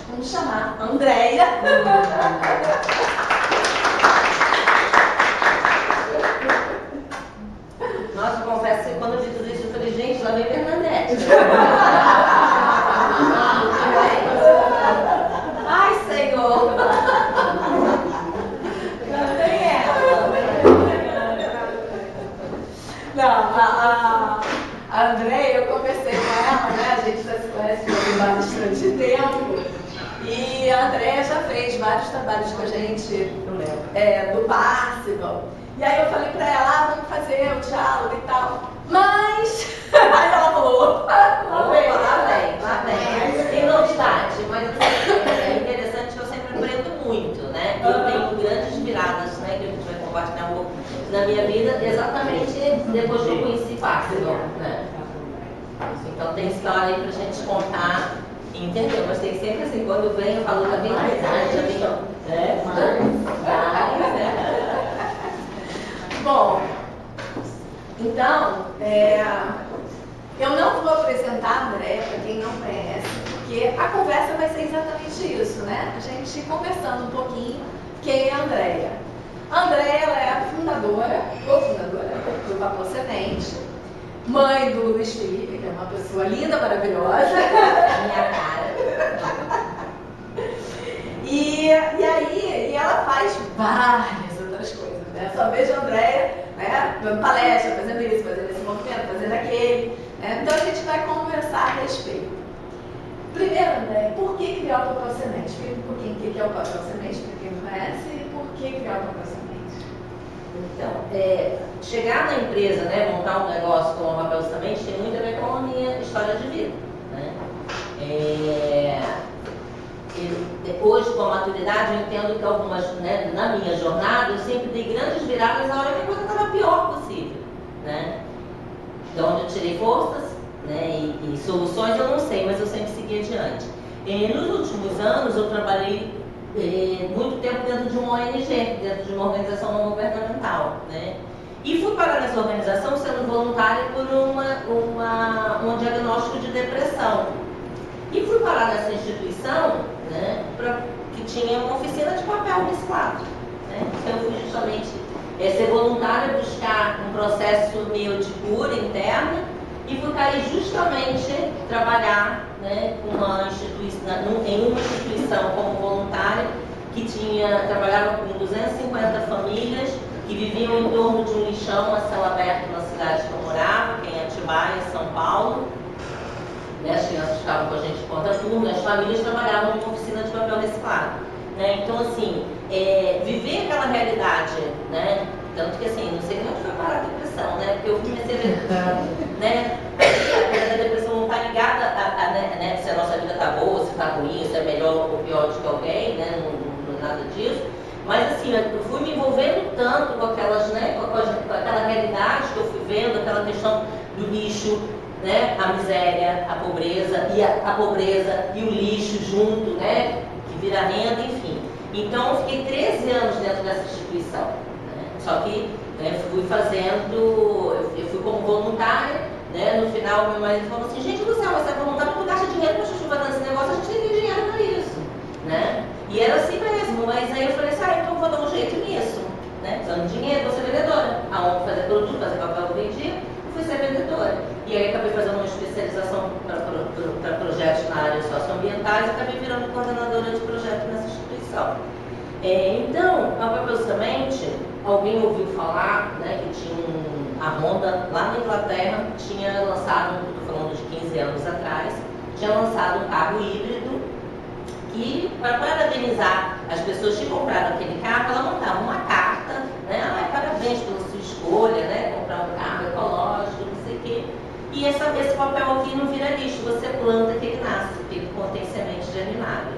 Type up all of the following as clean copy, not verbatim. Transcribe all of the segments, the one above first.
Vamos chamar a Andréia. Nossa, eu confesso que quando eu vi tudo isso, eu falei, gente, lá vem Bernadette. Ai, Senhor. Também é. Não, a Andréia, eu conversei com ela, né? A gente já se conhece há bastante tempo. E a Andréia já fez vários trabalhos com a gente do Parsifal. E aí eu falei pra ela, vamos fazer o diálogo e tal. Mas, aí ela falou, Lá vem. Tem novidade, mas é interessante que eu sempre aprendo muito, né? Eu tenho grandes viradas, né? Que a gente vai compartilhar um pouco na minha vida, exatamente depois que eu conheci Parsifal, né? Então tem história aí pra gente contar e entender, mas tem sempre assim, quando vem eu falo, tá bem verdade, já vem, Bom, então, eu não vou apresentar a Andréia para quem não conhece, porque a conversa vai ser exatamente isso, né? A gente conversando um pouquinho quem é a Andréia. A Andréia, ela é a fundadora, cofundadora do Papel Semente, mãe do Luiz Felipe, que é uma pessoa linda, maravilhosa. minha cara. E aí ela faz várias outras coisas, né? Só vejo a Andréia, né, dando palestra, fazendo isso, fazendo esse movimento, fazendo aquele. Né? Então a gente vai conversar a respeito. Primeiro, Andréia, por que criar o Papel Semente? Explica um pouquinho o que é o Papel Semente, para quem não conhece, e por que criar o Papel Semente? Então, chegar na empresa, né, montar um negócio com o Papel Semente tem muito a ver com a minha história de vida, né? Hoje, com a maturidade, eu entendo que algumas, né, na minha jornada, eu sempre dei grandes viradas na hora que a coisa estava pior possível, né? De onde eu tirei forças, né, e soluções eu não sei, mas eu sempre segui adiante. Nos últimos anos, eu trabalhei muito tempo dentro de uma ONG, dentro de uma organização não governamental, né? E fui parar nessa organização sendo voluntária por um diagnóstico de depressão. E fui parar nessa instituição, né, que tinha uma oficina de papel reciclado. Né? Então eu fui justamente ser voluntária, buscar um processo meu de cura interna e fui cair justamente trabalhar, né, em uma instituição como voluntária que trabalhava com 250 famílias que viviam em torno de um lixão a céu aberto na cidade que eu morava, que é em Atibaia, São Paulo. As crianças ficavam com a gente contra turno, as famílias trabalhavam numa oficina de papel reciclado. Né? Então, assim, viver aquela realidade, né? Tanto que, assim, não sei nem onde foi parar a depressão, né? Porque eu comecei a ver, né? A depressão não está ligada a né? Se a nossa vida está boa, se está ruim, se é melhor ou pior do que alguém, né? Não é nada disso. Mas, assim, eu fui me envolvendo tanto com aquelas, né? Com aquela realidade que eu fui vendo, aquela questão do lixo, né, a miséria, a pobreza e o lixo junto, né, que vira renda, enfim. Então eu fiquei 13 anos dentro dessa instituição, né? Só que fui eu fui como voluntária, né? No final meu marido falou assim, gente do céu, você é voluntária, tu gasta dinheiro pra gente fazendo esse negócio, a gente nem tem dinheiro pra isso, né? E era assim mesmo, mas aí eu falei assim, então eu vou dar um jeito nisso, né? Precisando de dinheiro, vou ser vendedora, aonde fazer produto, fazer papel, vendia, fui ser vendedora. E aí acabei fazendo uma especialização para projetos na área socioambientais e acabei virando coordenadora de projeto nessa instituição. Então, a Papel Semente, alguém ouviu falar, né, que tinha a Honda, lá na Inglaterra, tinha lançado, estou falando de 15 anos atrás, tinha lançado um carro híbrido que, para parabenizar as pessoas que compraram aquele carro, ela mandava uma carta, né, parabéns pela sua escolha, né, comprar um carro ecológico, não sei o quê. E esse papel aqui não vira lixo, você planta que ele nasce, porque ele contém semente germinável.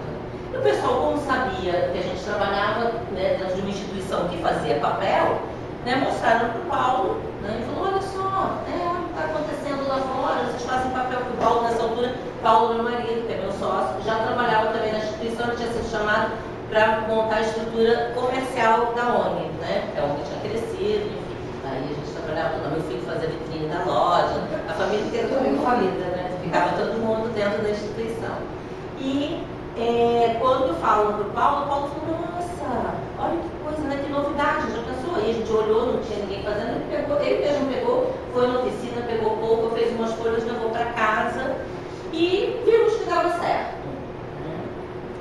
E o pessoal, como sabia que a gente trabalhava, né, dentro de uma instituição que fazia papel, né, mostraram para o Paulo, né, e falou, olha só, está acontecendo lá fora, vocês fazem papel. O Paulo, nessa altura, Paulo, meu marido, que é meu sócio, já trabalhava também na instituição, ele tinha sido chamado para montar a estrutura comercial da ONG, né, porque a ONG tinha crescido, enfim. Aí a gente trabalhava, meu filho fazia vitrine da loja, a família inteira também falida, né? Ficava todo mundo dentro da instituição. E falam pro Paulo, o Paulo falou, nossa, olha que coisa, né? Que novidade, já pensou? Aí a gente olhou, não tinha ninguém fazendo, ele mesmo pegou, foi na oficina, pegou pouco, fez umas folhas, levou para casa e vimos que dava certo.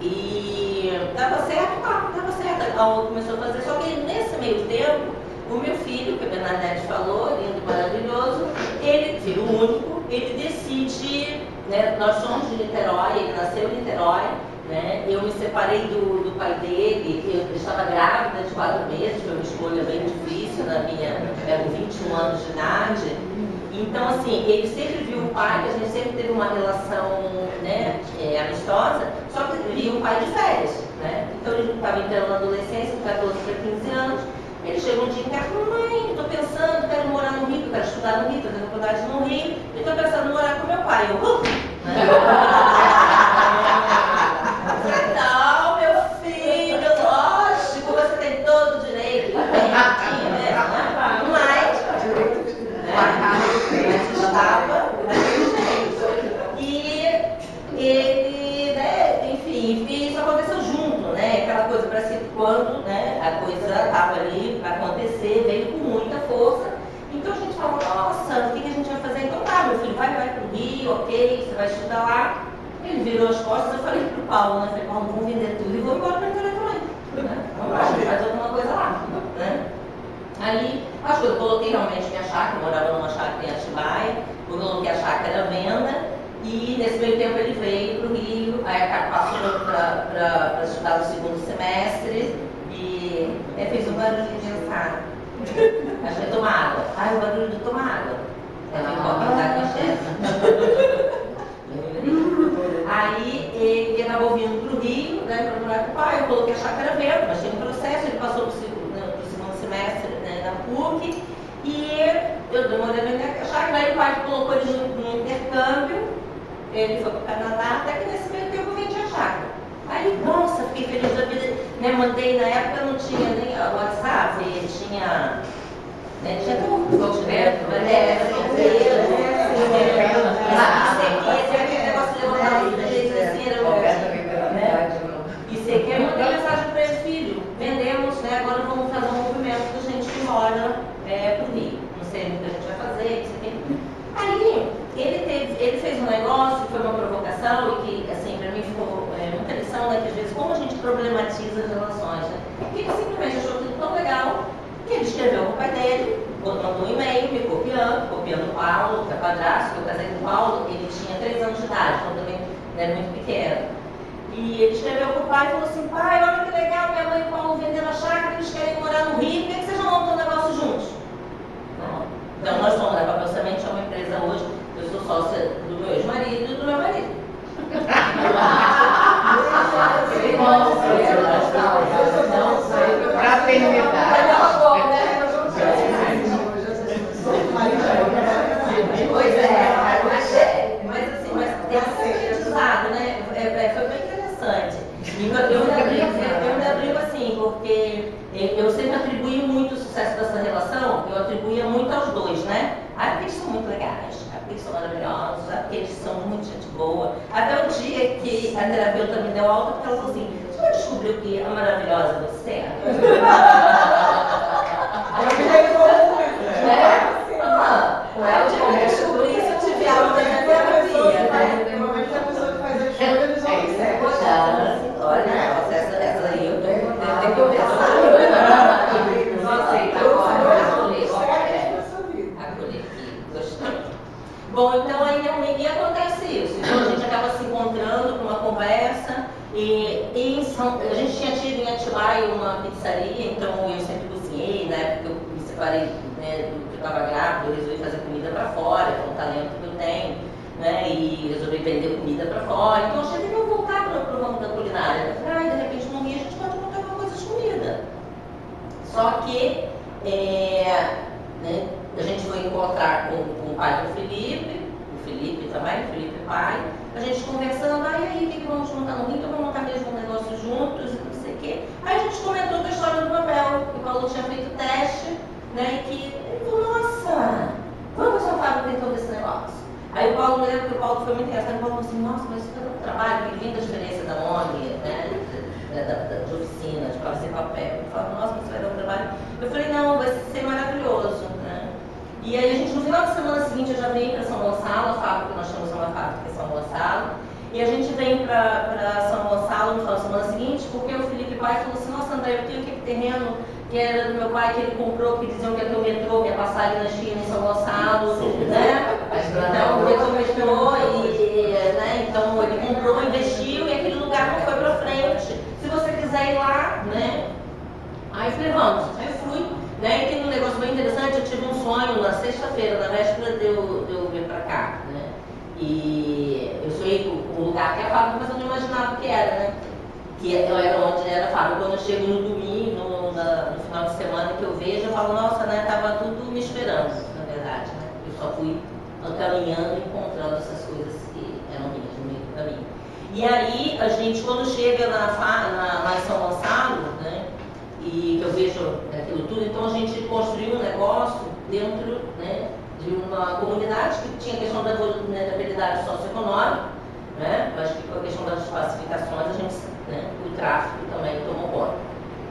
E dava certo, dava certo. A Paula começou a fazer, só que nesse meio tempo, o meu filho, que a Bernadette falou, lindo, maravilhoso, ele, filho único, ele decide, né, nós somos de Niterói, ele nasceu em Niterói, né, eu me separei do pai dele, eu estava grávida de 4 meses, foi uma escolha bem difícil na minha, com 21 anos de idade. Então, assim, ele sempre viu o pai, que a gente sempre teve uma relação, né, amistosa, só que ele via o pai de férias, né? Então ele estava entrando na adolescência, de 14 para 15 anos. Ele chegou um dia em casa e falou, mãe, estou pensando, quero morar no Rio, quero estudar no Rio, fazer faculdade no Rio, e estou pensando em morar com meu pai. Eu, não, meu filho, lógico, você tem todo o direito, né? Mas estava daquele jeito. E ele, né, enfim, isso aconteceu junto, né? Aquela coisa, parece que quando, né, a coisa estava ali para acontecer, veio com muita força. Então a gente falou, nossa, o que a gente vai fazer? Então tá, meu filho, vai para o Rio, ok, você vai estudar lá. Ele virou as costas, eu falei pro Paulo, né? Falei, Paulo, vamos vender tudo e vou embora para Niterói também. Né? Vamos lá, a gente faz alguma coisa lá, né? Aí, acho que eu coloquei realmente minha chácara, eu morava numa chácara em Atibaia, eu coloquei a chácara à venda e nesse meio tempo ele veio para o Rio, aí passou para estudar no segundo semestre e fez um barulho de ensaio. Acho que é tomar água. Ai, o barulho de tomar água. Com a chefe. Aí ele acabou vindo para o Rio, né, para morar com o pai, eu coloquei a chácara à venda, mas tinha um processo, ele passou para o segundo semestre, né, na PUC, e eu demorei a vender a chácara, aí o pai colocou ele no intercâmbio, ele foi para o Canadá, até que nesse meio tempo eu vendi a chácara. Aí, nossa, fiquei feliz da vida, né, mandei, na época não tinha nem WhatsApp, tinha... Né, tinha até um pouco direto, mas era ICQ, eu mandei mensagem para ele, filho, vendemos, né, agora vamos fazer um movimento da gente ir embora para o Rio. Não sei o que a gente vai fazer, ICQ. Aí, ele fez um negócio que foi uma provocação e que, assim, para mim ficou muita lição, né, que às vezes como a gente problematiza as relações, né? Porque ele simplesmente achou aquilo tão legal que ele escreveu para o pai dele, mandou um e-mail me copiando o Paulo, que é padrasto, que eu casei com o Paulo, ele tinha 3 anos de idade, então também era muito pequeno. E ele escreveu para o pai e falou assim, pai, olha que legal, minha mãe e o Paulo vendendo a chácara, eles querem morar no Rio, por que vocês não montam um negócio juntos? Não. Então nós somos, a Papel Semente é uma empresa hoje, eu sou sócia do meu ex-marido e do meu marido. Pra felicidade. Pois é, mas é sintetizado, né? Foi bem interessante. E eu ainda brigo assim, porque eu sempre atribuí muito o sucesso dessa relação, eu atribuía muito aos dois, né? Ah, porque eles são muito legais, porque eles são maravilhosos, porque eles são muito gente boa. Até o dia que a terapeuta me deu alta, porque ela falou assim, você já descobriu que a maravilhosa você é? Eu descobri isso, eu tive aula da minha terapia, né? Normalmente a pessoa que faz a escolha, eles vão dizer. Olha, essa aí eu tenho que conversar. Bom, então aí realmente acontece isso. Então a gente acaba se encontrando com uma conversa e a gente tinha tido em Atibaia uma pizzaria, então eu sempre cozinhei, na época eu me separei, né, do que eu estava grávida, eu resolvi fazer comida para fora, que é um talento que eu tenho, né, e resolvi vender comida para fora. Então eu achei que eu voltar para o ramo da culinária. De repente no Rio a gente pode montar uma coisa de comida. Só que né, a gente foi encontrar com o pai do Felipe também, o Felipe pai, a gente conversando, e aí, o que vamos montar no Rio? Então vamos montar mesmo um negócio juntos e não sei o quê. Aí a gente comentou da história do papel, que o Paulo tinha feito teste, né, e que ele falou, nossa, vamos fazer uma fábrica então desse negócio. Aí o Paulo, me lembro que o Paulo foi muito engraçado, o Paulo falou assim, nossa, mas isso é um trabalho, que ele vinha da experiência da ONG, né, né, de oficina, de fazer papel. Eu falava, nossa, você vai dar um trabalho. Eu falei, não, vai ser maravilhoso, né? E aí a gente, no final de semana seguinte, eu já vim para São Gonçalo, a fábrica, nós temos uma fábrica em São Gonçalo, e a gente vem para São Gonçalo no final de semana seguinte, porque o Felipe Pai falou assim, nossa, André, eu tenho aquele terreno que era do meu pai, que ele comprou, que diziam que ia ter o metrô, que ia passar ali na China, em São Gonçalo, né? Então, o metrô, né? Então ele comprou, investiu, e aquele lugar não foi para frente. Se você quiser ir lá, né? Aí eu falei, vamos. Aí eu fui, né? E tem um negócio bem interessante, eu tive um sonho na sexta-feira, na véspera de eu vir para cá, né? E eu sonhei com um lugar que é a fábrica, mas eu não imaginava o que era, né? Que era onde era a fábrica. Quando eu chego no domingo, no final de semana que eu vejo, eu falo, nossa, né? Tava tudo me esperando, na verdade, né? Eu só fui caminhando e encontrando essas coisas que eram minhas no meio do caminho. E aí, a gente, quando chega lá em São Gonçalo, né? E que eu vejo aquilo tudo, então a gente construiu um negócio dentro, né, de uma comunidade que tinha a questão da vulnerabilidade socioeconômica, né? Eu acho que com a questão das classificações, a gente, né, o tráfico também tomou conta.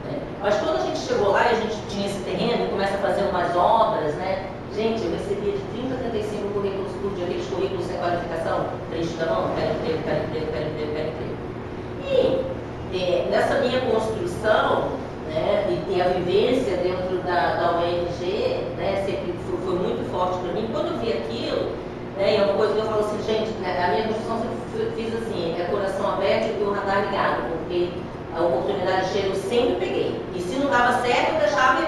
Né? Mas quando a gente chegou lá e a gente tinha esse terreno e começa a fazer umas obras, né? Gente, eu recebia de 30 a 35 currículos por dia, aqueles currículos sem qualificação, trecho da mão, quero emprego, quero emprego, quero emprego, quero emprego. E nessa minha construção, né, e ter a vivência dentro da ONG, né, sempre foi muito forte para mim. Quando eu vi aquilo, né, é uma coisa que eu falo assim, gente, né, a minha construção sempre fiz assim, é coração aberto e o radar ligado, porque a oportunidade chega eu sempre peguei. E se não dava certo, eu deixava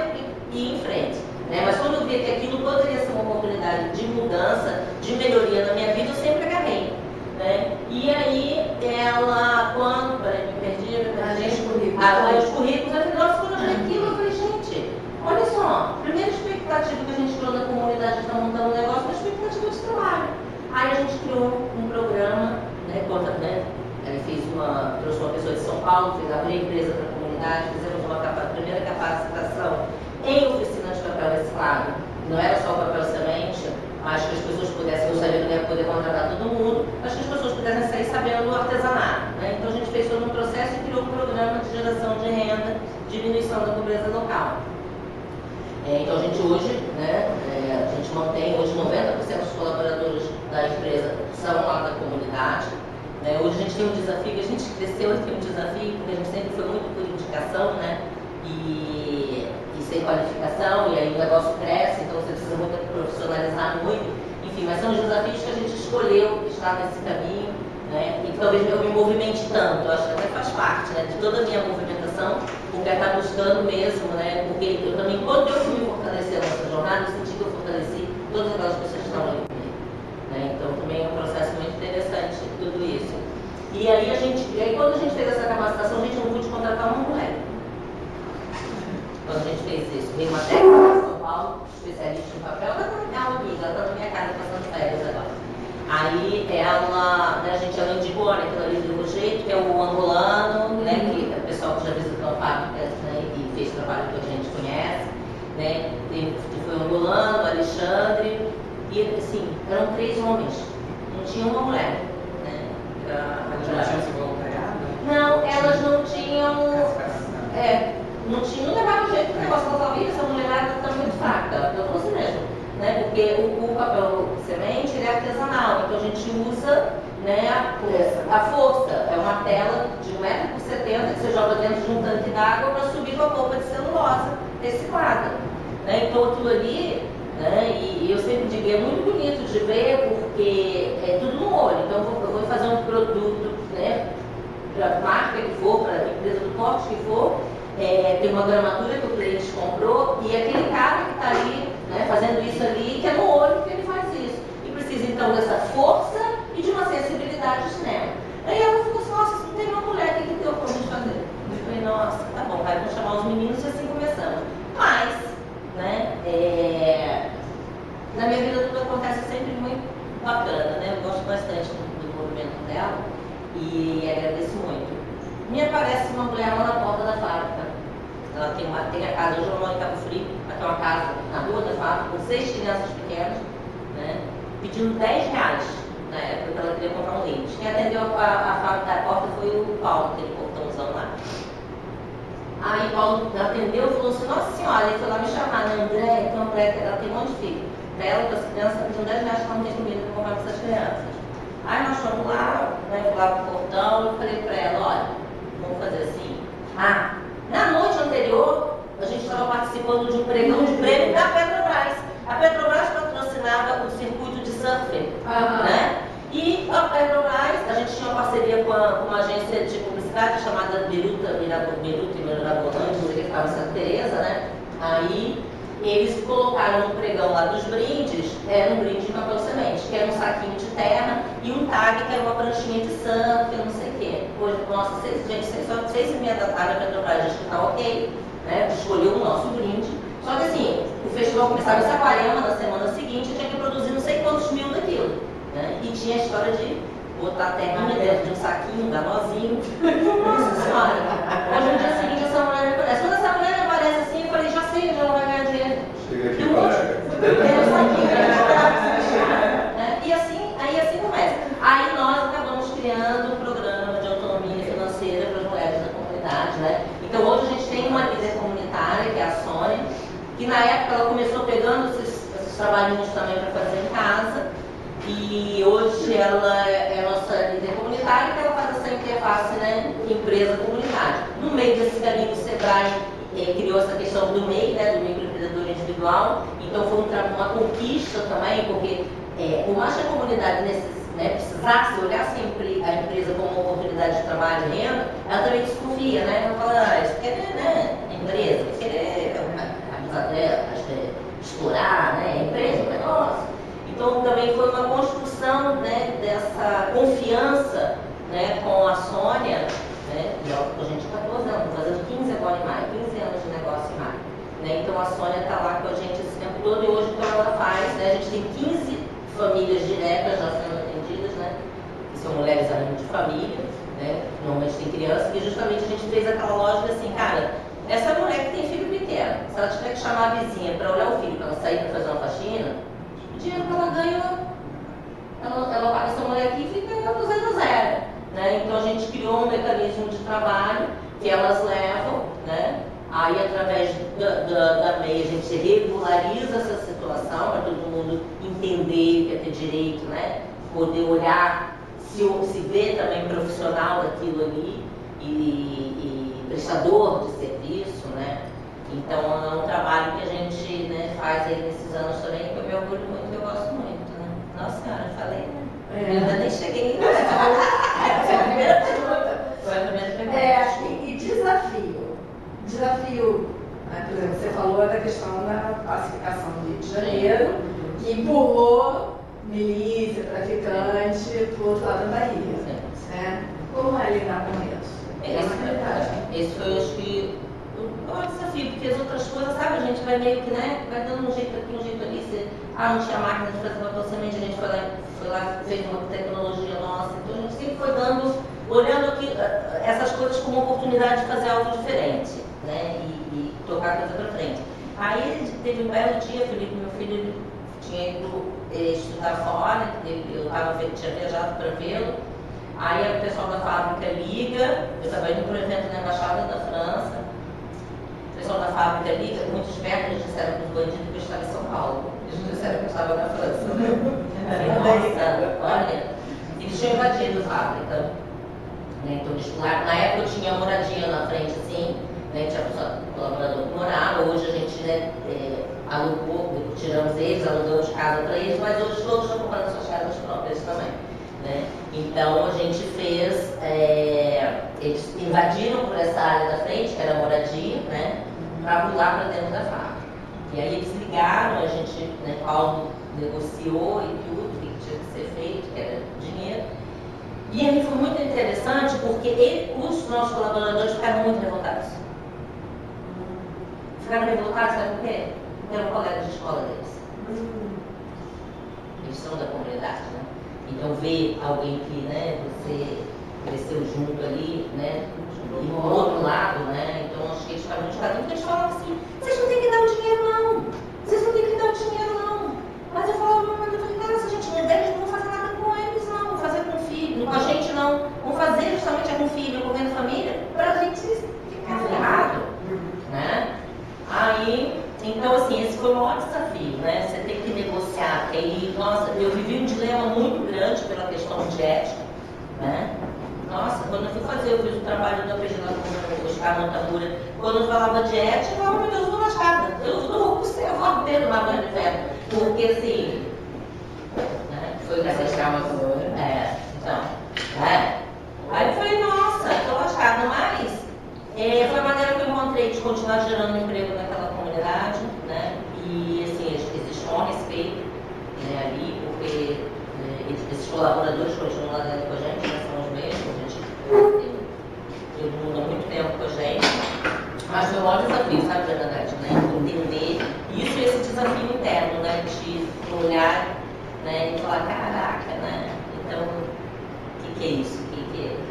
ir em frente. Né? Mas quando eu vi que aquilo poderia ser uma oportunidade de mudança, de melhoria na minha vida, eu sempre agarrei. Né? E aí, ela, quando. Peraí, me perdi. Os currículos, eu falei, nossa, quando eu vi aquilo, eu falei, gente, olha só, primeira expectativa que a gente criou na comunidade de estar montando um negócio, uma expectativa de trabalho. Aí a gente criou um programa, né, trouxe uma pessoa de São Paulo, abriu a empresa para a comunidade, fizemos uma primeira capacitação em oficina de papel reciclado. Não era só o papel semente, mas que as pessoas pudessem, eu sabia que não ia poder contratar todo mundo, mas que as pessoas pudessem sair sabendo o artesanato. Né? Então a gente fez todo um processo e criou um programa de geração de renda, diminuição da pobreza local. Então a gente hoje, né, a gente mantém, hoje 90% dos colaboradores da empresa são lá da comunidade. Né? Hoje a gente tem um desafio, a gente cresceu e tem um desafio, porque a gente sempre foi muito por indicação, né? E sem qualificação, e aí o negócio cresce, então você precisa muito profissionalizar muito. Enfim, mas são os desafios que a gente escolheu estar nesse caminho, né? E que talvez eu me movimente tanto, eu acho que até faz parte, né, de toda a minha movimentação, porque é estar buscando mesmo, né? Porque eu também, quando eu fui me fortalecer nessa jornada, eu senti que eu fortaleci todas aquelas pessoas que estavam ali comigo. Né? Então também é um processo muito interessante tudo isso. E aí quando a gente fez essa capacitação, a gente não pôde contratar uma mulher. Quando a gente fez isso, veio uma técnica de São Paulo, especialista em papel, ela está na minha casa passando férias agora. Aí né, a gente indicou, né, aquela ali do jeito, que é o angolano, né, que é o pessoal que já visitou fábricas, né, e fez trabalho que a gente conhece, né, foi o angolano, o Alexandre, e assim, eram 3 homens, não tinha uma mulher. Né, Elas não tinham se voluntariado? Não, elas não tinham. Não levava jeito pro negócio, ela falava, essa mulherada está muito fraca, eu trouxe mesmo. Né, porque o papel semente ele é artesanal, então a gente usa, né, a força. É uma tela de 1,70 m que você joga dentro de um tanque d'água para subir com a polpa de celulose reciclada. Né, então aquilo ali, né, e eu sempre digo, é muito bonito de ver porque é tudo no olho. Então eu vou fazer um produto, né, para a marca que for, para a empresa do corte que for, tem uma gramatura que o cliente comprou e aquele cara que está ali, né, fazendo isso ali, que é no olho que ele faz isso. E precisa então dessa força e de uma sensibilidade extrema. Aí ela falou assim, nossa, não tem uma mulher que tem o como de fazer. Eu falei, nossa, tá bom, vai, vamos chamar os meninos e assim começamos. Mas, né, na minha vida tudo acontece sempre muito bacana, né? Eu gosto bastante do movimento dela e agradeço muito. Me aparece uma mulher lá na porta da fábrica. Ela tem a casa, hoje eu moro em Cabo Frio, ela tem uma casa na rua da fábrica com 6 crianças pequenas, né, pedindo R$10 na época que ela queria comprar um leite. Quem atendeu a fábrica da porta foi o Paulo, aquele portãozão lá. Aí Paulo atendeu e falou assim, nossa senhora, ele foi lá me chamar, né, André, então ela tem um monte de filho. Pra ela, para as crianças, pediam 10 reais que ela não tem comida para comprar para essas crianças. Aí nós fomos lá, né, fui lá pro portão, eu falei pra ela, olha, vamos fazer assim. Na noite anterior, a gente estava participando de um pregão de prêmio da Petrobras. A Petrobras patrocinava o circuito de surf, né? E a Petrobras, a gente tinha uma parceria com uma agência de publicidade chamada Beruta e Mirabolante, que ficava em Santa Teresa, né? Aí eles colocaram no pregão lá dos brindes, era um brinde de papel semente, que era um saquinho de terra e um tag que era uma pranchinha de santo, não sei o quê. Hoje, nossa, 6h30 da tarde a Petrobras disse que tá ok, né? Escolheu o nosso brinde. Só que assim, o festival começava em Saquarema, na semana seguinte, tinha que produzir não sei quantos mil daquilo, né? E tinha a história de botar a terrinha dentro de um saquinho, dar nozinho. Nossa senhora. Hoje no dia seguinte essa mulher me aparece. Quando essa mulher me aparece assim, eu falei, já sei onde ela vai ganhar dinheiro. Chega aqui, colega. E assim começa. Aí nós acabamos criando um programa de autonomia financeira para as mulheres da comunidade, né? Então hoje a gente tem uma líder comunitária, que é a Sônia, que na época ela começou pegando esses trabalhinhos também para fazer em casa. E hoje ela é a nossa líder comunitária, que ela faz essa interface, né, empresa-comunidade. No meio desse caminho, o Sebrae criou essa questão do MEI, né, do microempreendedor individual. Então foi uma conquista também, porque por mais que a comunidade precisasse olhar sempre a empresa como uma oportunidade de trabalho e renda, ela também desconfia, né? Ela fala, isso quer, né, empresa, isso quer explorar, né, empresa, um negócio. Então também foi uma construção, né, dessa confiança, né, com a Sônia, né, e a gente 14 anos, fazendo 15 agora em maio, 15 anos de negócio em maio. Né, então a Sônia está lá com a gente esse tempo todo e hoje então ela faz, né, a gente tem 15 famílias diretas já sendo atendidas, né, que são mulheres ainda de família, né, normalmente tem criança, e justamente a gente fez aquela lógica assim, cara, essa mulher que tem filho pequeno, se ela tiver que chamar a vizinha para olhar o filho, para ela sair para fazer uma faxina, o dinheiro que ela ganha, ela paga essa mulher aqui e fica do 0 a 0. Né? Então a gente criou um mecanismo de trabalho que elas levam, né? Aí através da MEI a gente regulariza essa situação para todo mundo entender que é ter direito, né? Poder olhar, se ver também profissional daquilo ali e prestador de serviço, né? Então é um trabalho que a gente, né, faz aí nesses anos também, que eu me orgulho muito, eu gosto muito, né? Nossa senhora, eu falei, né? Eu ainda nem cheguei, né? Essa é a primeira pergunta. Foi a primeira pergunta. E desafio, né? Por exemplo, você falou da questão da pacificação do Rio de Janeiro, que empurrou milícia, traficante para o outro lado da Bahia. Né? Como é lidar com isso? Esse foi, acho que, o maior desafio, porque as outras coisas, sabe, a gente vai meio que, né, vai dando um jeito aqui, um jeito ali. Não tinha máquina de fazer papel semente, a gente foi lá, fez uma tecnologia nossa, então a gente sempre foi olhando aqui, essas coisas como oportunidade de fazer algo diferente, né, e tocar a coisa para frente. Aí teve um belo dia, Felipe, meu filho, ele tinha ido estudar fora, eu tinha viajado para vê-lo. Aí o pessoal da fábrica liga, eu estava indo para um evento na Embaixada da França, o pessoal da fábrica liga, muito esperto, eles disseram para os bandidos que eu estava em São Paulo, eles disseram que eu estava na França. Nossa, olha, eles tinham invadido a fábrica, né? Então, na época eu tinha moradia na frente, assim, né? Tinha colaborador que morava, hoje a gente, né, alugou, tiramos eles, alugamos casa para eles, mas hoje todos estão comprando suas casas próprias também. Né? Então a gente fez, eles invadiram por essa área da frente, que era a moradia, né, para pular para dentro da fábrica. E aí eles ligaram, a gente, né, Paulo negociou e tudo, o que tinha que ser feito, que era dinheiro. E aí foi muito interessante porque os nossos colaboradores ficaram muito revoltados. Ficaram revoltados, sabe por quê? Porque eram colegas de escola deles. Eles são da comunidade, né? Então, ver alguém que, né, você cresceu junto ali, né, e no outro lado, né, então acho que eles ficavam muito chateados, porque eles falavam assim, vocês não têm que dar o dinheiro não, vocês não têm que dar o dinheiro não. Mas eu falava, mas eu falei, cara, se a gente não der, eles não vão fazer nada com eles não, vão fazer com o filho, com a gente não, vão fazer justamente com o filho, com a família, para a gente ficar ferrado. Então, assim, esse foi o maior desafio, né? Você tem que negociar. E aí, nossa, eu vivi um dilema muito grande pela questão de ética, né? Nossa, quando eu fui fazer, eu fiz o trabalho do APG lá com o Oscar Montamura. Quando eu falava de ética, eu falava, meu Deus, eu vou lascada. Eu vou ser a voz dele uma banha de ferro. Porque, assim, né? Foi o que então, Aí eu falei, nossa, tô lascada, mas foi a maneira que eu encontrei de continuar gerando emprego naquela comunidade, né? E assim, existe um respeito, né, ali, porque esses colaboradores continuam lá dentro com a gente, né, são os mesmos, a gente todo mundo há muito tempo com a gente. Mas foi o maior desafio, sabe, Bernadette, né? Entender isso e esse desafio interno, né? De olhar, né, e falar, caraca, né? Então, o que é isso?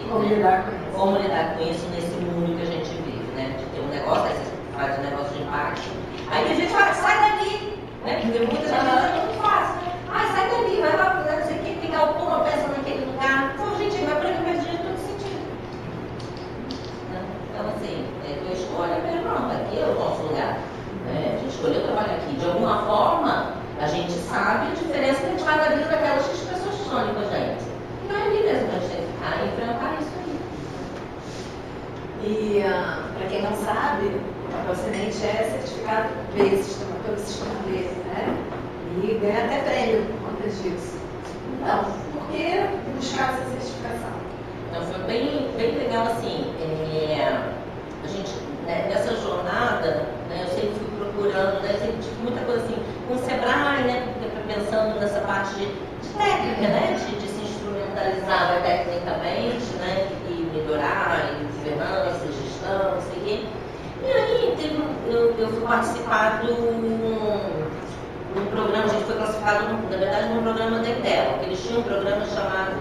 Como lidar com isso? Como lidar com isso nesse mundo que a gente vive, né? De ter um negócio, aí você faz um negócio de impacto. Aí tem gente que fala, sai dali! Né? Porque muitas vezes é muito fácil, né? Ai, sai dali, vai lá, não sei o que, ficar o pão, peça naquele lugar. Então, gente, vai para ele de todo sentido. Né? Então, assim, tua escolha é mesmo, não, aqui é o nosso lugar. Né? A gente escolheu trabalhar aqui. De alguma forma, a gente sabe a diferença que a gente faz na vida daquelas pessoas que estão ali com a gente. Então é ali mesmo, a gente tem que ficar e enfrentar isso aí. E, para quem não sabe, o papel semente é certificado B, pelo sistema B, né? E ganha até prêmio por conta disso. Então, por que buscar essa certificação? Então, foi bem legal, assim, a gente, né, nessa jornada, né, eu sempre fui procurando, né, sempre tive muita coisa assim, com o Sebrae, né, pensando nessa parte de técnica, né, de se instrumentalizar tecnicamente, né, e melhorar, e governança, gestão, não sei o quê. E aí, eu fui participar de um programa, a gente foi classificado, na verdade, num programa da Intel, que eles tinham um programa chamado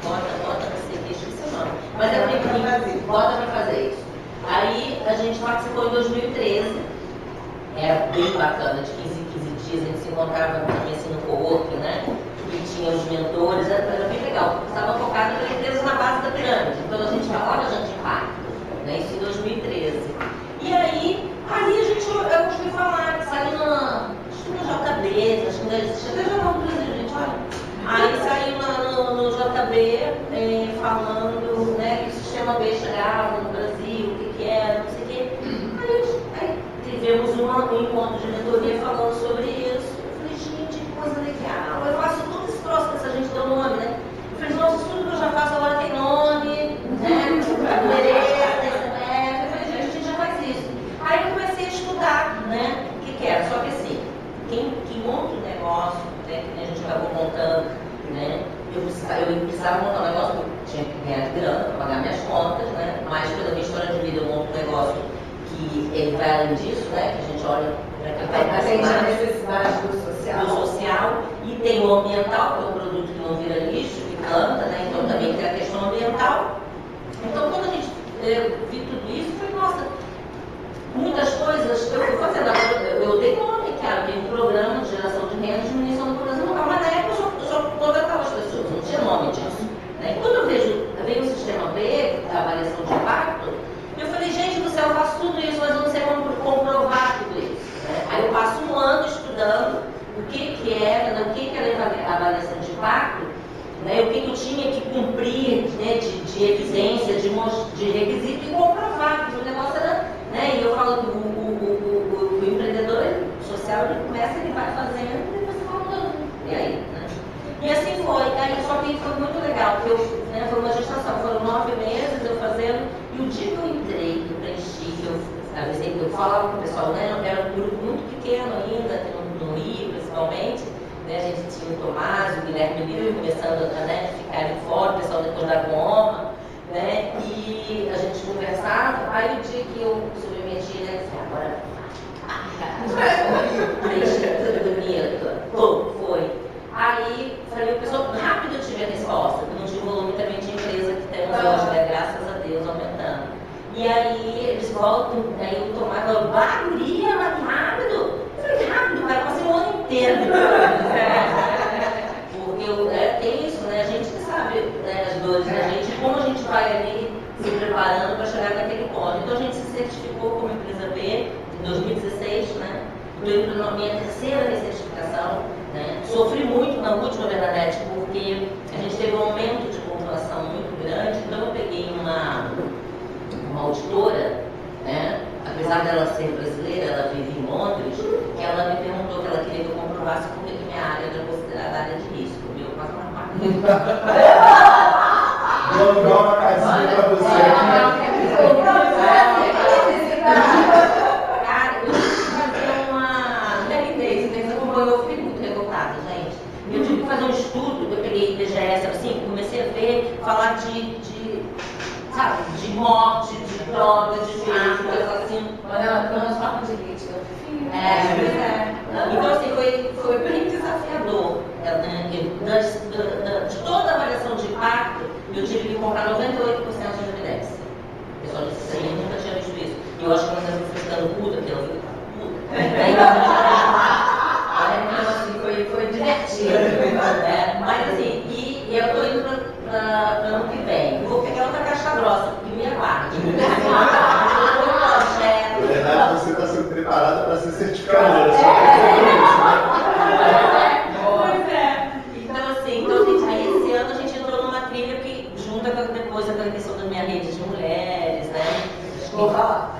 Bota, não sei o que, esqueci o nome, mas é pequenininho, Bota para fazer isso. Aí, a gente participou em 2013, era bem bacana, de 15 em 15 dias, a gente se encontrava também assim no co-work, né? Que tinha os mentores, era bem legal, porque estava focado para empresas na base da pirâmide. Então a gente falava de impacto, né? Isso em 2013. E aí eu consegui falar, saiu acho que no JB, acho que ainda existe até jornal do Brasil, gente, olha. Aí saiu lá no JB falando, né, que o sistema B chegava no Brasil, o que era, não sei o quê. Aí tivemos um encontro de mentoria falando sobre isso. Eu falei, gente, que coisa legal. Eu faço todo esse troço que essa gente deu nome, né? Eu falei, nossa, tudo que eu já faço agora tem nome, né? Eu falei, gente, a gente já faz isso. Aí eu comecei a estudar, né? O que era. Só que assim, quem monta o negócio, né, que a gente acabou montando, né? Eu precisava montar um negócio, eu tinha que ganhar grana para pagar minhas contas, né? Mas pela minha história de vida eu monto um negócio que ele vai além disso, né? Que a gente olha para a necessidade do social e tem o ambiental, que é um produto que não vira lixo, que planta, né? Então também tem a questão ambiental. Então quando a gente vi tudo isso, eu falei, nossa, muitas coisas eu fui fazendo. Eu dei nome, cara, tem um programa de geração de renda e diminuição do pobreza local, mas na época eu só contratava as pessoas, não tinha nome disso. Né? E quando eu veio o sistema B, a avaliação de impacto, eu falei, gente do céu, eu faço tudo isso, mas eu não sei como comprovar tudo isso. Né? Aí eu passo um ano estudando o que era, né? O que era a avaliação de impacto, né? O que eu tinha que cumprir, né? de evidência, de requisito e comprovar, porque o negócio era, né? E eu falo que o empreendedor social, ele começa, ele vai fazendo e depois você vai. E aí, né? E assim foi. Aí, só que foi muito legal, porque foi uma gestação, foram 9 meses eu fazendo, e o dia que eu entrei, eu preenchi, eu falava com o pessoal, né? Era um grupo muito pequeno ainda, aqui no Rio, principalmente, né? A gente tinha o Tomás, o Guilherme Lívio começando a, né, ficarem fora, o pessoal depois da Goma, né? E a gente conversava, aí o dia que eu submeti, né? Agora, foi. Aí, falei, o pessoal rápido tive a resposta, porque não tinha o volume também de empresa que temos hoje, né? Graças a Deus, aumentando. E aí, eles voltam, aí o Tomás falou, guria, mas rápido? Eu falei, rápido, cara, passei o ano inteiro. Porque tem isso, né? A gente que sabe, né, as dores da gente, como a gente vai ali se preparando para chegar naquele ponto. Então, a gente se certificou como empresa B em 2016, Estou indo na minha terceira recertificação, né? Sofri muito na última Vedanet porque a gente teve um aumento de pontuação muito grande, então eu peguei uma auditora, né? Apesar dela ser brasileira, ela vive em Londres, que ela me perguntou que ela queria que eu comprovasse porque que minha área era considerada área de risco, viu? Quase uma parte. Vou alugar uma casinha pra você. Cara, eu tive que fazer uma DRT, vocês acompanham, eu fiquei muito revoltada, gente. Eu tive que fazer um estudo, eu peguei IBGS, assim, comecei a ver, falar sabe, de morte, de drogas, de coisas assim. Transforma de lítico. Então, assim, foi bem desafiador. De toda a avaliação de impacto, eu tive que comprar 98% de evidência. O pessoal disse assim, eu nunca tinha visto isso. E eu acho que ela foi ficando puta, porque ela viu então, assim, foi divertido. Mas, assim, e eu estou indo para o ano que vem. Eu vou pegar outra caixa grossa, porque me aguarde. Na verdade, você está sendo preparada para ser certificadora. Pois é. Então, assim, gente, aí esse ano a gente entrou numa trilha que junta depois a questão da minha rede de mulheres, né? Vou falar.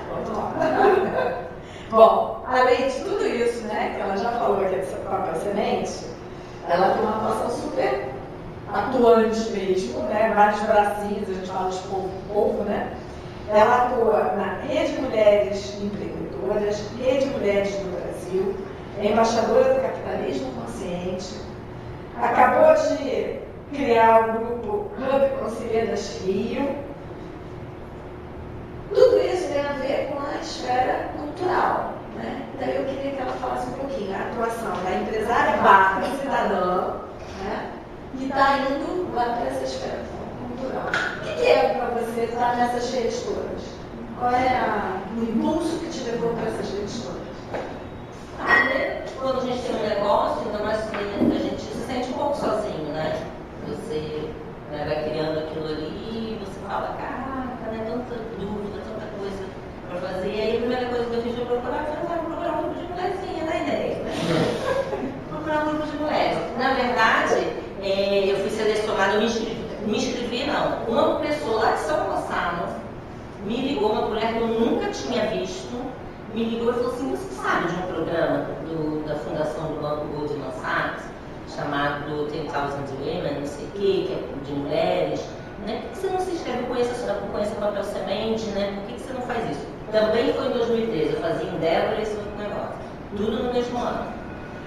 Bom, além de tudo isso, né, que ela já falou aqui dessa própria semente, ela tem uma atuação super atuante mesmo, né? Vários bracinhos, a gente fala de povo, né? Ela atua na Rede Mulheres Empreendedoras, Rede Mulheres do Brasil, é embaixadora do capitalismo consciente, acabou de criar o grupo Hub Conselheiras Rio. Tudo isso tem a ver com a esfera cultural, né? Então eu queria que ela falasse um pouquinho a atuação da empresária barra cidadã, né? Que está indo lá para essa esfera cultural. O que é para você estar nessas redes todas? Qual é o impulso que te levou para essas redes todas? Quando a gente tem um negócio, ainda mais a gente se sente um pouco sozinho, né? Você vai criando aquilo ali e você fala, caraca, né? Tanta dúvida, tanta coisa para fazer. E aí a primeira coisa que eu fiz foi procurar um grupo de mulherzinha, da ideia, né? Procurar um grupo de mulheres. Na verdade, eu fui selecionada, eu me inscrevi não. Uma pessoa lá de São Gonçalo me ligou, uma mulher que eu nunca tinha visto, me ligou e falou assim, você sabe de um programa da Fundação do Banco Goldman Sachs, chamado 10,000 Women, não sei o que é de mulheres, né? Por que você não se inscreve? Conhece a Papel Semente, né? Por que você não faz isso? Também foi em 2013, eu fazia Endeavor e esse outro negócio, tudo no mesmo ano.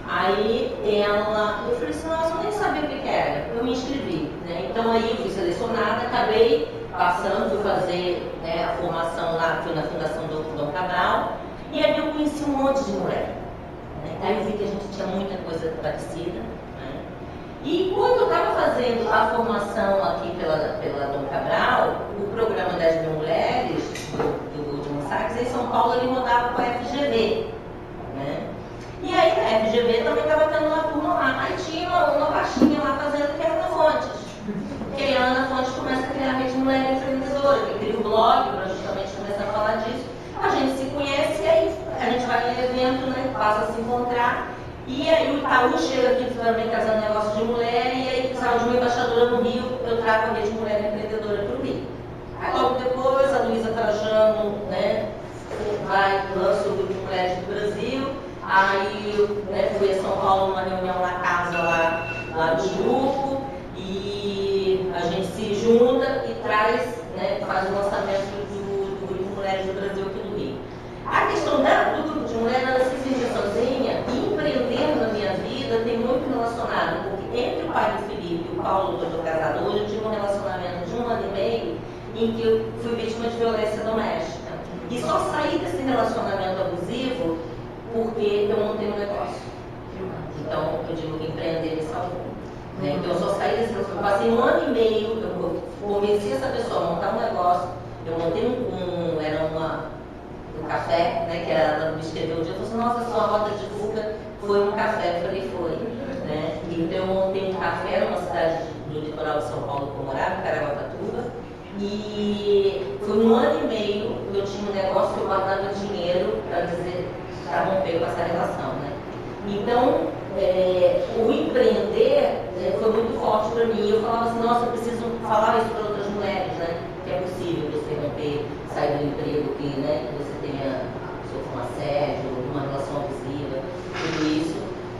Aí eu falei assim, nossa, eu nem sabia o que era, eu me inscrevi, né? Então aí eu fui selecionada, acabei passando, fui fazer, né, a formação lá, fui na Fundação do Dom Cabral, e aí eu conheci um monte de mulher, né? Aí eu vi que a gente tinha muita coisa parecida, né? E quando eu estava fazendo a formação aqui pela Dom Cabral, o programa 10.000 Mulheres do Goldman Sachs, em São Paulo, ele rodava com a FGV, né? E aí na FGV também estava tendo uma turma lá, aí tinha uma baixinha lá fazendo que era Ana Fontes. Porque aí a Ana Fontes começa a criar a Rede Mulher Empreendedora, que cria o blog para justamente começar a falar disso. A gente se conhece e aí a gente vai em evento, né, passa a se encontrar. E aí o Itaú chega aqui também trazendo negócio de mulher, e aí precisava de uma embaixadora no Rio, eu trago a Rede Mulher Empreendedora para o Rio. Aí logo depois a Luísa Trajano, né, lança o Grupo Mulheres do Brasil. Aí, né, fui a São Paulo numa reunião na casa lá do grupo e a gente se junta e traz, né, faz o lançamento do Grupo Mulheres do Brasil aqui do Rio. A questão do grupo de mulheres, ela se sentir sozinha e empreendendo na minha vida tem muito relacionado, porque entre o pai do Felipe e o Paulo, que eu estou casada hoje, eu tive um relacionamento de 1 ano e meio em que eu fui vítima de violência doméstica. E só saí desse relacionamento abusivo porque eu montei um negócio. Então, eu digo que empreender me salvou. Né? Então, eu só saí desse negócio. Eu passei 1 ano e meio, eu convenci essa pessoa a montar um negócio. Eu montei um café, né, que ela me escreveu um dia, ela falou assim, nossa, sua rota de fuga foi um café. Eu falei, foi. Né? Então, eu montei um café numa cidade do litoral de São Paulo que eu morava, Caraguatatuba. E foi 1 ano e meio que eu tinha um negócio que eu guardava dinheiro para dizer, para romper com essa relação, né? Então, o empreender foi muito forte para mim. Eu falava assim, nossa, eu preciso falar isso para outras mulheres, né? Que é possível você romper, sair do emprego, que, né, que você tenha sofrido um assédio, uma relação abusiva, tudo isso.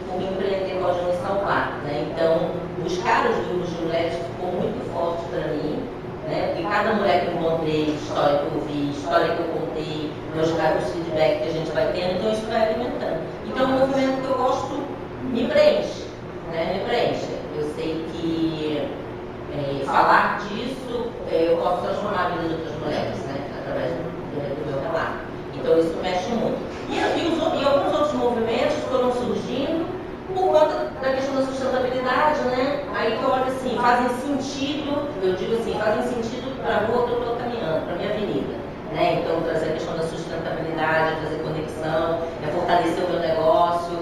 O empreender pode nos salvar, né? Então, buscar os grupos de mulheres ficou muito forte para mim, né? Porque cada mulher que eu encontrei, história que eu ouvi, história que eu contei, os feedback que a gente vai tendo, então isso vai alimentando. Então, é um movimento que eu gosto, me preenche, né? Me preenche. Eu sei que falar disso, eu posso transformar a vida de outras mulheres, né? Através do meu relato. Então, isso mexe muito. E alguns outros movimentos foram surgindo por conta da questão da sustentabilidade, né? Aí que eu olho assim, fazem sentido, eu digo assim, fazem sentido para a rua que eu estou caminhando, para a minha avenida, né? Então, trazer a questão da sustentabilidade, trazer conexão, fortalecer o meu negócio,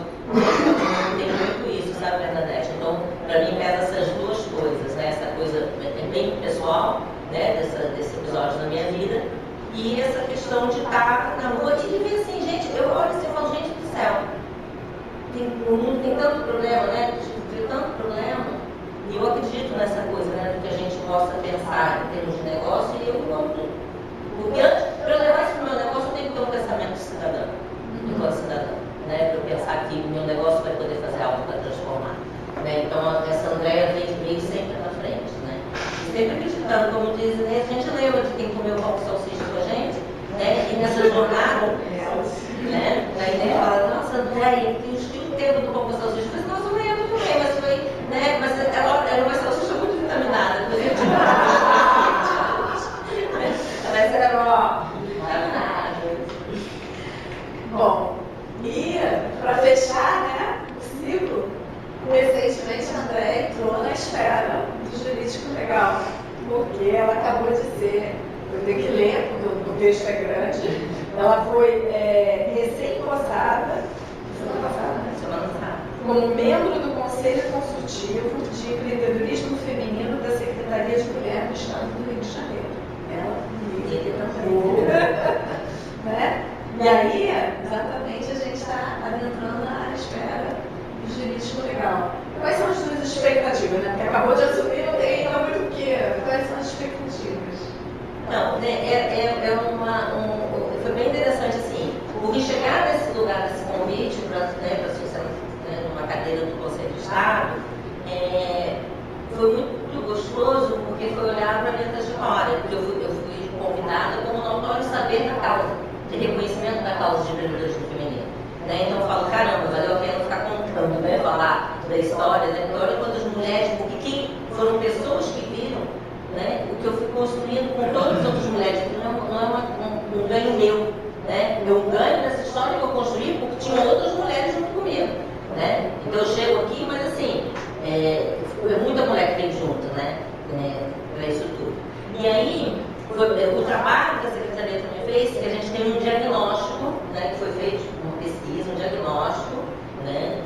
tem muito isso, sabe, Bernadette? Então, para mim, pesa essas duas coisas, né? Essa coisa bem pessoal, né? Desse episódio na minha vida, e essa questão de estar na rua e de ver assim, gente, eu olho assim e falo, gente do céu, o mundo tem tanto problema, né? Tem tanto problema. E eu acredito nessa coisa, né? Do que a gente possa pensar em termos de negócio. E eu enquanto. Porque antes, para eu levar isso para o meu negócio, eu tenho que ter um pensamento cidadão, enquanto cidadão. Né? Para eu pensar que o meu negócio vai poder fazer algo para transformar. Né? Então, essa Andréia veio sempre na frente. Né? E sempre acreditando, como diz, né? A gente lembra de quem comeu pão com salsicha com a gente. Né? E nessa jornada, né? A ideia fala, nossa, Andréia, tem um estilo inteiro do pão com salsicha. Eu falei, nossa, eu lembro também, mas foi, né? Mas ela era uma salsicha muito vitaminada. Mas era, ó, vitaminada. Bom, e para fechar, né, o ciclo, recentemente a Andréia entrou na esfera do jurídico legal, porque ela acabou de ser, eu tenho que ler, porque o texto é grande, ela foi recém-possada, semana passada, né? Semana passada. Como membro do Conselho Consultivo de Empreendedorismo Feminino da Secretaria de Mulher do Estado do Rio de Janeiro. Ela né? E aí, exatamente, a gente está adentrando na esfera do jurídico legal. Quais são as suas expectativas, né? Porque acabou de assumir, não tem ainda muito o quê? Quais são as expectativas? Não, foi bem interessante assim, porque chegar nesse lugar, nesse convite para ser numa cadeira do Conselho de Estado, foi muito gostoso, porque foi olhar para a minha trajetória, porque eu fui convidada como notório saber da causa, de reconhecimento da causa de empreendedorismo feminino. Né? Então eu falo, caramba, valeu a pena ficar contando, né? Falar da história, olha quantas mulheres, porque foram pessoas que viram, né? O que eu fui construindo com todas as outras mulheres, não é um ganho meu, né? É um ganho dessa história que eu construí porque tinham outras mulheres junto comigo. Né? Então eu chego aqui, mas assim, é muita mulher que vem junto, né? Para isso tudo. E aí, o trabalho que a Secretaria também fez, que a gente tem um diagnóstico, né? Que foi feito uma pesquisa, um diagnóstico, né?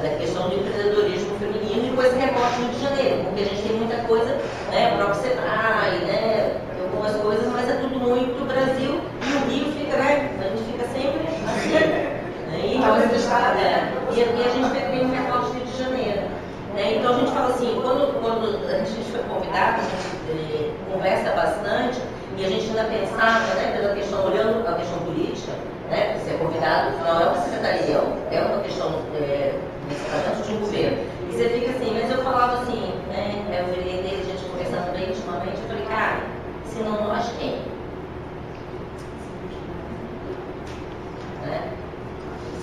Da questão do empreendedorismo feminino e depois recorte no Rio de Janeiro, porque a gente tem muita coisa, né? O próprio Senai, né? Algumas coisas, mas é tudo muito Brasil e o Rio fica, né? A gente fica sempre assim. E a gente tem um recorte do Rio de Janeiro. Né? Então a gente fala assim, quando a gente foi convidado, a gente conversa bastante e a gente ainda pensava, né, pela questão, olhando a questão política, né, porque ser convidado não é uma secretaria, é uma questão de um governo. E você fica assim, mas eu falava assim, né, eu virei dele, a gente conversando bem intimamente, eu falei, cara, se não nós, quem? Né?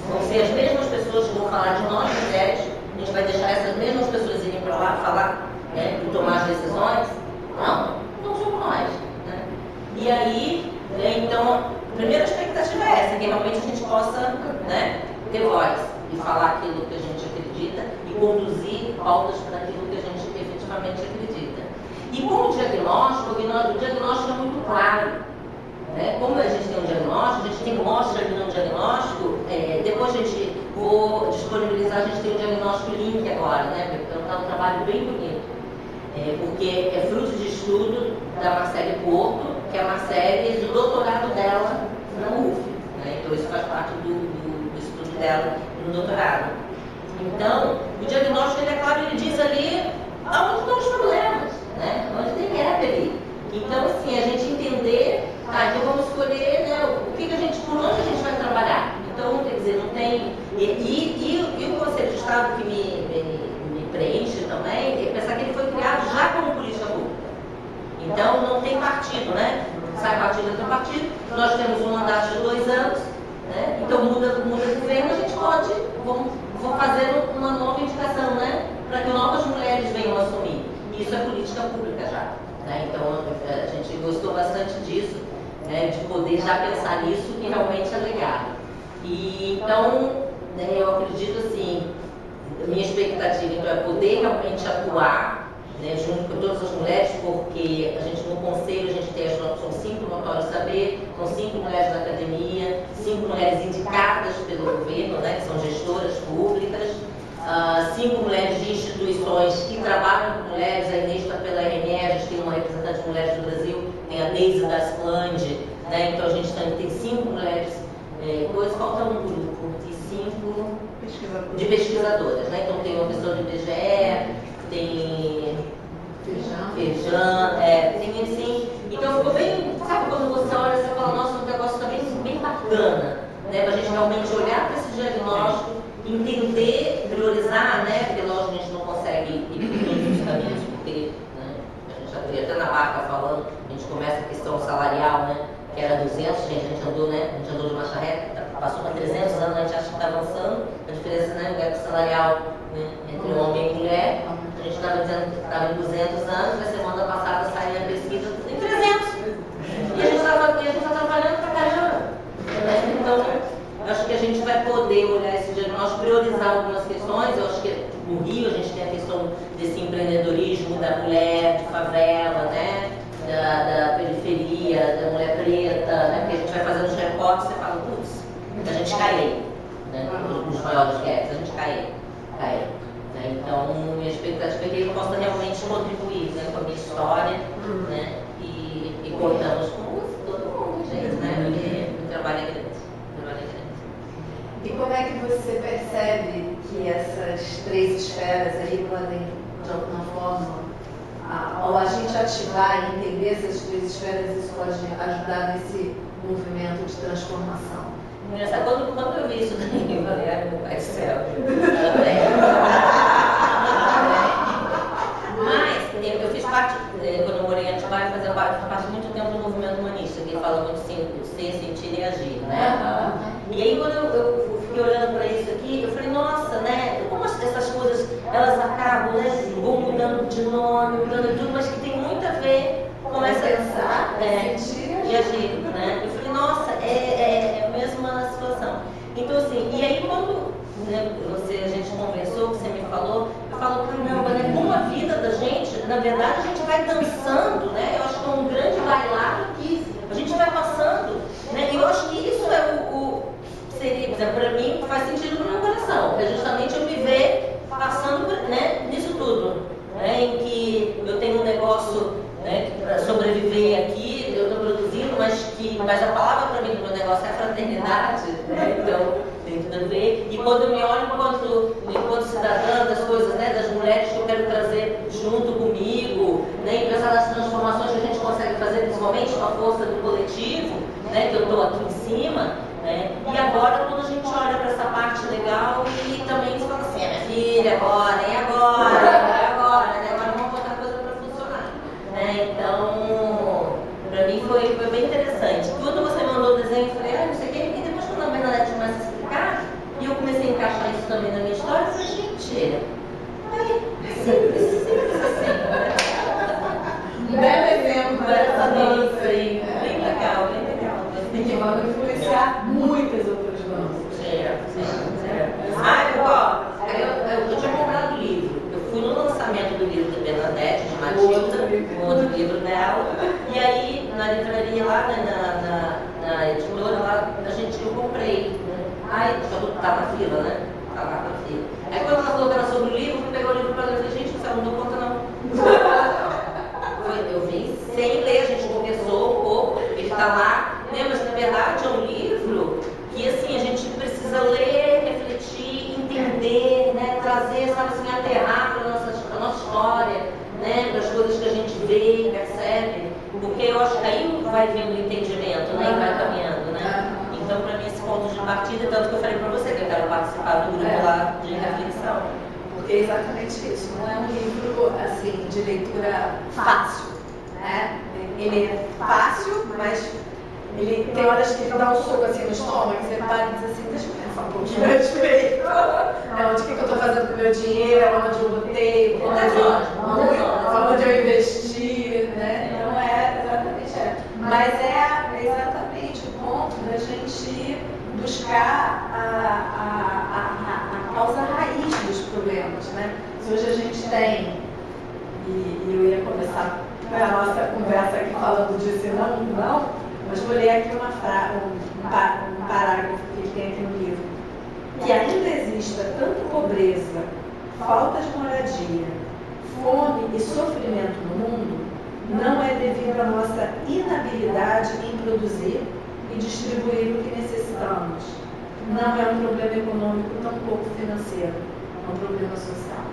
Vão ser as mesmas pessoas que vão falar de nós, mulheres, a gente vai deixar essas mesmas pessoas irem para lá falar, né, e tomar as decisões? Não somos nós. Né? E aí, então, a primeira expectativa é essa, que realmente a gente possa, né, ter voz e falar aquilo que a gente acredita e conduzir pautas para aquilo que a gente efetivamente acredita. E como diagnóstico, o diagnóstico é muito claro. Né? Como a gente tem um diagnóstico, a gente tem mostra ali no diagnóstico, depois a gente vou disponibilizar, a gente tem um diagnóstico link agora, né? Porque está um trabalho bem bonito. Porque é fruto de estudo da Marcele Porto, que é a Marcele do doutorado dela na UF. Né? Então isso faz parte do dela no doutorado. Então, o diagnóstico, ele é claro, ele diz ali onde estão os problemas, né? Onde tem gap ali. Então, assim, a gente entender, então vamos escolher, né, por onde a gente vai trabalhar. Então, quer dizer, não tem... E o Conselho de Estado que me preenche também, é pensar que ele foi criado já como política pública. Então, não tem partido, né? Sai partido, entra partido. Nós temos um mandato de 2 anos, né? Então, muda de governo, a gente pode... Vou fazer uma nova indicação, né? Para que novas mulheres venham assumir. Isso é política pública já. Né? Então, a gente gostou bastante disso, né? De poder já pensar nisso, que realmente é legado. E, então, né, eu acredito assim, a minha expectativa então, é poder realmente atuar, né, junto com todas as mulheres, porque a gente no conselho, a gente tem, são 5 notórios saber, são 5 mulheres da academia, 5 mulheres indicadas pelo governo, né, que são gestoras públicas, 5 mulheres de instituições que trabalham com mulheres, a Inês está pela RME, a gente tem uma representante de mulheres do Brasil, tem a Deise da Splande, né, então a gente tem 5 mulheres, depois falta um grupo de 5 de pesquisadoras, né, então tem uma pessoa do IBGE, tem Feijão, tem assim, então ficou bem, sabe quando você olha, você fala, nossa, o negócio está bem bacana, né, para a gente realmente olhar para esse diagnóstico, entender, priorizar, né, porque lógico a gente não consegue ir por todos os caminhos, porque, né, a gente já podia até na barca falando, a gente começa a questão salarial, né, que era 200, a gente andou, né, a gente andou de marcha reta, passou para 300 anos, a gente acha que está avançando, a diferença, né, o gap salarial, né, entre homem e mulher, a gente estava dizendo que estava em 200 anos, na semana passada saiu a pesquisa em 300, e a gente está trabalhando para caramba, né, então, eu acho que a gente vai poder olhar esse diagnóstico, priorizar algumas questões. Eu acho que no Rio a gente tem a questão desse empreendedorismo da mulher de favela, né? Da periferia, da mulher preta, né? Porque a gente vai fazendo os recortes e você fala, putz, a gente cai aí, né? Nos maiores gaps, a gente cai aí. Né? Então, minha expectativa é que ele possa realmente contribuir, né, com a minha história, né? E contamos com todo mundo, gente, né? Porque o trabalho é grande. E como é que você percebe que essas 3 esferas aí podem, de alguma forma, ao a gente ativar e entender essas 3 esferas, isso pode ajudar nesse movimento de transformação? Quando eu vi isso daí, eu falei, ai meu pai do céu. Mas eu fiz parte, quando eu morei em Atibaia, eu fazia parte muito tempo do movimento humanista, que fala muito assim, ser, sentir e agir, né? E aí quando eu fiquei olhando para isso aqui, eu falei, nossa, né? Como essas coisas, elas acabam, né? Vão mudando de nome, mudando de tudo, mas que tem muito a ver com essa pensar, sentir e agir, né? Eu falei, nossa, é a mesma situação. Então assim, e aí quando, né, a gente conversou, que você me falou, eu falo, caramba, né? Como a vida da gente, na verdade, a gente vai dançando, né? Eu acho que é um grande bailado que a gente vai passando, né? E eu acho que isso é seria, por exemplo, para mim, faz sentido no meu coração. É justamente eu me ver passando, né, nisso tudo, né? Em que eu tenho um negócio, né, para sobreviver aqui, eu estou produzindo, mas a palavra para mim do meu negócio é fraternidade, né? Então, tem tudo a ver. E quando eu me olho enquanto cidadã das coisas, né, das mulheres que eu quero trazer junto comigo, né, e pensar nas transformações que a gente consegue fazer, principalmente com a força do coletivo, né, que eu estou aqui em cima, né? E agora, quando a gente olha para essa parte legal e também se fala assim, minha filha, agora, né? Agora vamos botar a coisa para funcionar, né? Então, para mim foi bem interessante. Quando você mandou o desenho, eu falei, não sei o quê, e depois quando a Bernadette começa a explicar, e eu comecei a encaixar isso também na minha história, eu falei, gente, simples assim. Um belo exemplo dessa dança aí. Bem legal. Que vai influenciar muitas outras danças. Eu tinha comprado o livro. Eu fui no lançamento do livro da Bernadette, de Matilda, o outro livro dela. E aí, na livraria lá, né, na editora lá, eu comprei. Aí, tava na fila, né? Tava na fila. Aí quando ela falou que era sobre o livro, eu fui pegar o livro para ler e falei, gente, não dou conta não. Eu vim sem ler, a gente conversou um pouco, ele está lá, né? Mas na verdade é um livro que assim, a gente precisa ler, aterrar para a nossa história, né? Para as coisas que a gente vê e percebe, porque eu acho que aí vai vindo o entendimento, né? E vai caminhando, né? Então, para mim, esse ponto de partida, tanto que eu falei para você que eu quero participar do grupo lá de reflexão. Porque é exatamente isso, não é um livro assim, de leitura fácil, né? Ele é fácil, mas ele tem horas que ele dá um soco assim no estômago, que você para e diz assim, deixa eu pensar um pouquinho a respeito. O que eu estou fazendo com o meu dinheiro, onde eu botei, onde eu investi, né? Então é exatamente Mas é exatamente o ponto da gente buscar a causa raiz dos problemas, né? Se hoje a gente tem, e eu ia começar a nossa conversa aqui falando disso, não, mas vou ler aqui um parágrafo que tem aqui no livro. Que ainda exista tanto pobreza, falta de moradia, fome e sofrimento no mundo, não é devido à nossa inabilidade em produzir e distribuir o que necessitamos. Não é um problema econômico, tampouco financeiro, é um problema social.